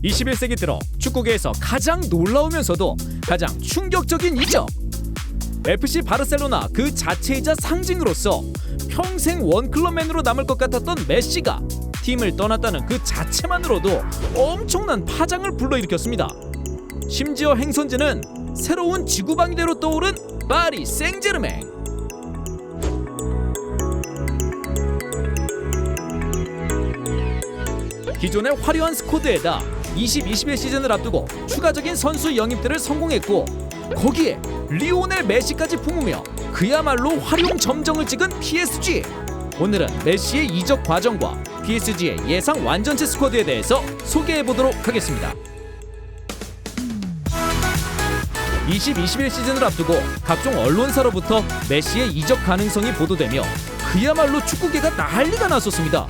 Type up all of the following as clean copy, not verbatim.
21세기 들어 축구계에서 가장 놀라우면서도 가장 충격적인 이적. FC 바르셀로나 그 자체이자 상징으로서 평생 원클럽맨으로 남을 것 같았던 메시가 팀을 떠났다는 그 자체만으로도 엄청난 파장을 불러일으켰습니다. 심지어 행선지는 새로운 지구방위대로 떠오른 파리 생제르맹. 기존의 화려한 스쿼드에다 20-21 시즌을 앞두고 추가적인 선수 영입들을 성공했고, 거기에 리오넬 메시까지 품으며 그야말로 활용 점정을 찍은 PSG. 오늘은 메시의 이적 과정과 PSG의 예상 완전체 스쿼드에 대해서 소개해보도록 하겠습니다. 20-21 시즌을 앞두고 각종 언론사로부터 메시의 이적 가능성이 보도되며 그야말로 축구계가 난리가 났었습니다.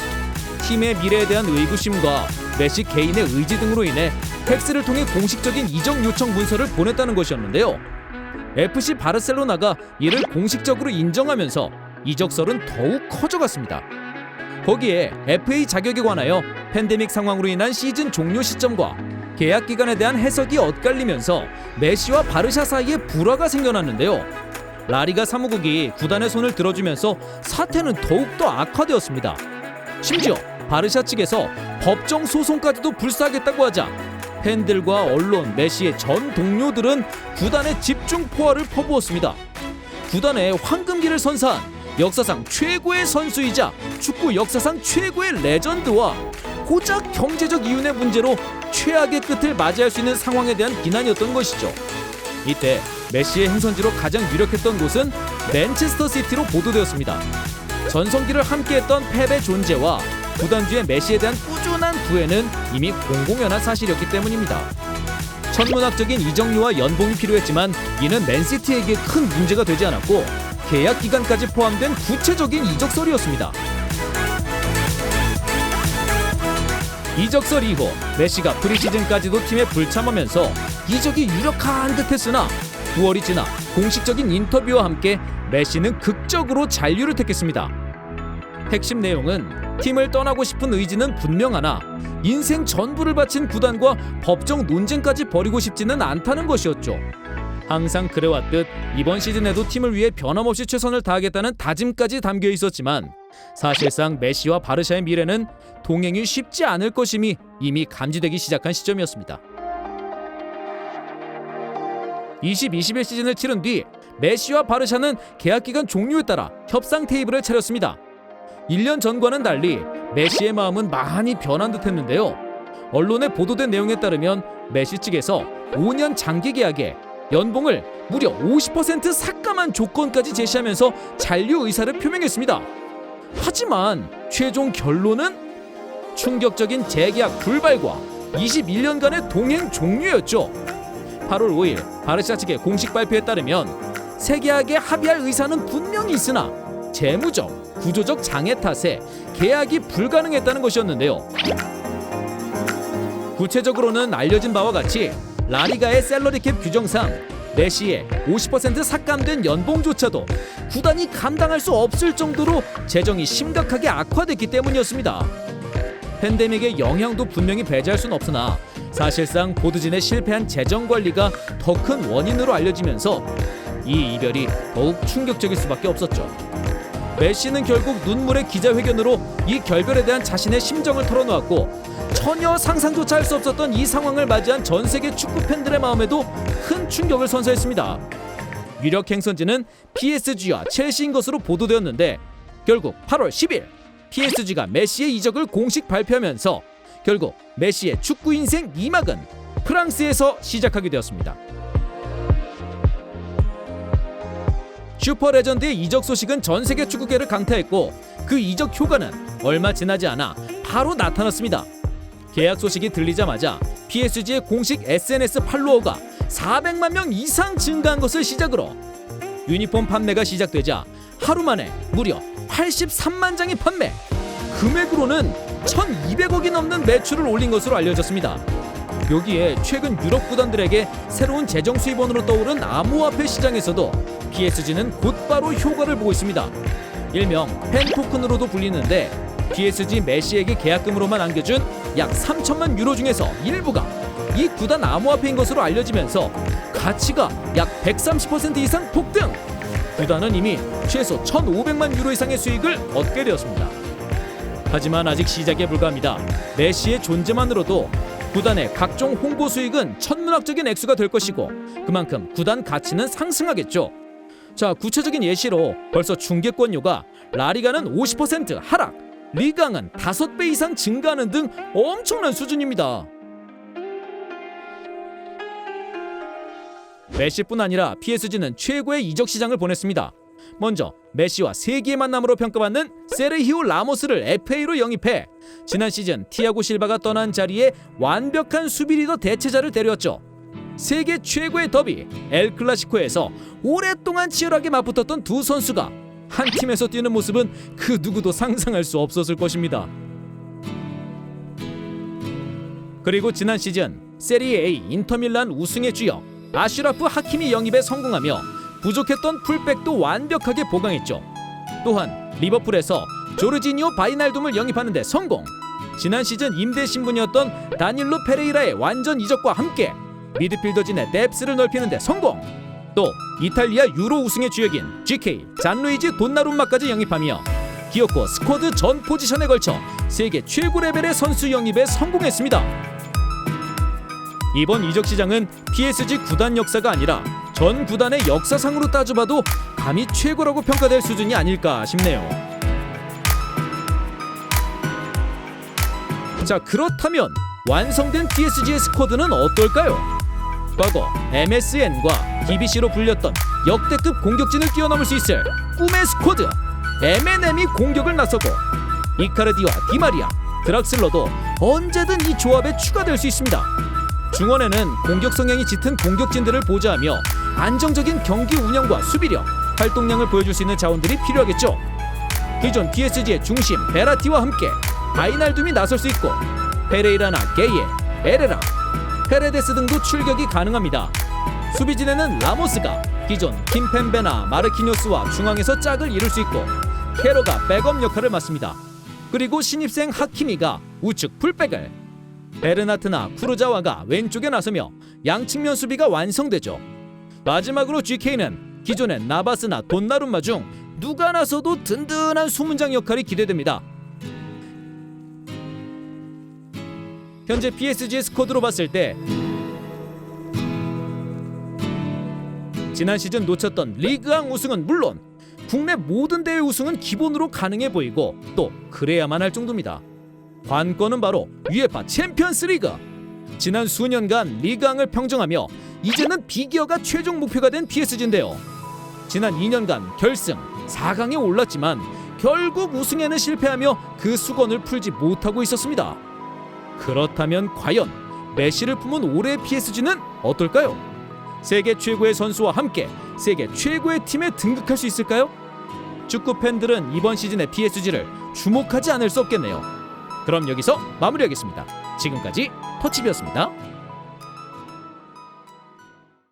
팀의 미래에 대한 의구심과 메시 개인의 의지 등으로 인해 팩스를 통해 공식적인 이적 요청 문서를 보냈다는 것이었는데요. FC 바르셀로나가 이를 공식적으로 인정하면서 이적설은 더욱 커져갔습니다. 거기에 FA 자격에 관하여 팬데믹 상황으로 인한 시즌 종료 시점과 계약 기간에 대한 해석이 엇갈리면서 메시와 바르샤 사이에 불화가 생겨났는데요. 라리가 사무국이 구단의 손을 들어주면서 사태는 더욱더 악화되었습니다. 심지어 바르샤 측에서 법정 소송까지도 불사하겠다고 하자 팬들과 언론, 메시의 전 동료들은 구단의 집중 포화를 퍼부었습니다. 구단의 황금기를 선사한 역사상 최고의 선수이자 축구 역사상 최고의 레전드와 고작 경제적 이윤의 문제로 최악의 끝을 맞이할 수 있는 상황에 대한 비난이었던 것이죠. 이때 메시의 행선지로 가장 유력했던 곳은 맨체스터 시티로 보도되었습니다. 전성기를 함께했던 펩의 존재와 구단주의 메시에 대한 꾸준한 부회는 이미 공공연한 사실이었기 때문입니다. 천문학적인 이적료와 연봉이 필요했지만 이는 맨시티에게 큰 문제가 되지 않았고 계약 기간까지 포함된 구체적인 이적설이었습니다. 이적설 이후 메시가 프리시즌까지도 팀에 불참하면서 이적이 유력한 듯했으나 9월이 지나 공식적인 인터뷰와 함께 메시는 극적으로 잔류를 택했습니다. 핵심 내용은 팀을 떠나고 싶은 의지는 분명하나 인생 전부를 바친 구단과 법정 논쟁까지 벌이고 싶지는 않다는 것이었죠. 항상 그래왔듯 이번 시즌에도 팀을 위해 변함없이 최선을 다하겠다는 다짐까지 담겨 있었지만 사실상 메시와 바르샤의 미래는 동행이 쉽지 않을 것임이 이미 감지되기 시작한 시점이었습니다. 20-21 시즌을 치른 뒤 메시와 바르샤는 계약 기간 종료에 따라 협상 테이블을 차렸습니다. 1년 전과는 달리 메시의 마음은 많이 변한 듯했는데요. 언론에 보도된 내용에 따르면 메시 측에서 5년 장기 계약에 연봉을 무려 50% 삭감한 조건까지 제시하면서 잔류 의사를 표명했습니다. 하지만 최종 결론은 충격적인 재계약 불발과 21년간의 동행 종료였죠. 8월 5일 바르샤 측의 공식 발표에 따르면 새 계약에 합의할 의사는 분명히 있으나 재무적, 구조적 장애 탓에 계약이 불가능했다는 것이었는데요. 구체적으로는 알려진 바와 같이 라리가의 셀러리캡 규정상 메시의 50% 삭감된 연봉조차도 구단이 감당할 수 없을 정도로 재정이 심각하게 악화됐기 때문이었습니다. 팬데믹의 영향도 분명히 배제할 수는 없으나 사실상 보드진의 실패한 재정 관리가 더 큰 원인으로 알려지면서 이 이별이 더욱 충격적일 수밖에 없었죠. 메시는 결국 눈물의 기자회견으로 이 결별에 대한 자신의 심정을 털어놓았고 전혀 상상조차 할 수 없었던 이 상황을 맞이한 전 세계 축구 팬들의 마음에도 큰 충격을 선사했습니다. 유력 행선지는 PSG와 첼시인 것으로 보도되었는데 결국 8월 10일 PSG가 메시의 이적을 공식 발표하면서 결국 메시의 축구 인생 2막은 프랑스에서 시작하게 되었습니다. 슈퍼 레전드의 이적 소식은 전 세계 축구계를 강타했고 그 이적 효과는 얼마 지나지 않아 바로 나타났습니다. 계약 소식이 들리자마자 PSG의 공식 SNS 팔로워가 400만 명 이상 증가한 것을 시작으로 유니폼 판매가 시작되자 하루 만에 무려 83만 장이 판매, 금액으로는 1200억이 넘는 매출을 올린 것으로 알려졌습니다. 여기에 최근 유럽 구단들에게 새로운 재정 수입원으로 떠오른 암호화폐 시장에서도 PSG는 곧바로 효과를 보고 있습니다. 일명 팬 토큰으로도 불리는데 PSG 메시에게 계약금으로만 안겨준 약 3천만 유로 중에서 일부가 이 구단 암호화폐인 것으로 알려지면서 가치가 약 130% 이상 폭등. 구단은 이미 최소 1,500만 유로 이상의 수익을 얻게 되었습니다. 하지만 아직 시작에 불과합니다. 메시의 존재만으로도 구단의 각종 홍보 수익은 천문학적인 액수가 될 것이고 그만큼 구단 가치는 상승하겠죠. 자, 구체적인 예시로 벌써 중계권료가 라리가는 50% 하락, 리강은 5배 이상 증가하는 등 엄청난 수준입니다. 메시뿐 아니라 PSG는 최고의 이적 시장을 보냈습니다. 먼저 메시와 세기의 만남으로 평가받는 세르히오 라모스를 FA로 영입해 지난 시즌 티아고 실바가 떠난 자리에 완벽한 수비 리더 대체자를 데려왔죠. 세계 최고의 더비 엘 클라시코에서 오랫동안 치열하게 맞붙었던 두 선수가 한 팀에서 뛰는 모습은 그 누구도 상상할 수 없었을 것입니다. 그리고 지난 시즌 세리에 A 인터밀란 우승의 주역 아슈라프 하키미 영입에 성공하며 부족했던 풀백도 완벽하게 보강했죠. 또한 리버풀에서 조르지니오 바이날둠을 영입하는 데 성공. 지난 시즌 임대 신분이었던 다닐로 페레이라의 완전 이적과 함께 미드필더진의 뎁스를 넓히는 데 성공. 또 이탈리아 유로 우승의 주역인 GK 잔루이지 돈나룸마까지 영입하며 기어코 스쿼드 전 포지션에 걸쳐 세계 최고 레벨의 선수 영입에 성공했습니다. 이번 이적 시장은 PSG 구단 역사가 아니라 전 구단의 역사상으로 따져봐도 감히 최고라고 평가될 수준이 아닐까 싶네요. 자, 그렇다면 완성된 PSG의 스쿼드는 어떨까요? 과거 MSN과 BBC로 불렸던 역대급 공격진을 뛰어넘을 수 있을 꿈의 스쿼드 MNM이 공격을 나서고 이카르디와 디마리아, 드락슬러도 언제든 이 조합에 추가될 수 있습니다. 중원에는 공격 성향이 짙은 공격진들을 보좌하며 안정적인 경기 운영과 수비력, 활동량을 보여줄 수 있는 자원들이 필요하겠죠. 기존 PSG의 중심 베라티와 함께 바이날둠이 나설 수 있고 페레이라나 게이에, 에레라, 페레데스 등도 출격이 가능합니다. 수비진에는 라모스가 기존 킴펜베나 마르키뇨스와 중앙에서 짝을 이룰 수 있고 케로가 백업 역할을 맡습니다. 그리고 신입생 하키미가 우측 풀백을, 베르나트나 쿠르자와가 왼쪽에 나서며 양측면 수비가 완성되죠. 마지막으로 GK는 기존의 나바스나 돈나룸마 중 누가 나서도 든든한 수문장 역할이 기대됩니다. 현재 PSG의 스쿼드로 봤을 때 지난 시즌 놓쳤던 리그왕 우승은 물론 국내 모든 대회 우승은 기본으로 가능해 보이고 또 그래야만 할 정도입니다. 관건은 바로 UEFA 챔피언스 리그. 지난 수년간 리그왕을 평정하며 이제는 비기어가 최종 목표가 된 PSG인데요. 지난 2년간 결승, 4강에 올랐지만 결국 우승에는 실패하며 그 수건을 풀지 못하고 있었습니다. 그렇다면 과연 메시를 품은 올해의 PSG는 어떨까요? 세계 최고의 선수와 함께 세계 최고의 팀에 등극할 수 있을까요? 축구 팬들은 이번 시즌의 PSG를 주목하지 않을 수 없겠네요. 그럼 여기서 마무리하겠습니다. 지금까지 터치비였습니다.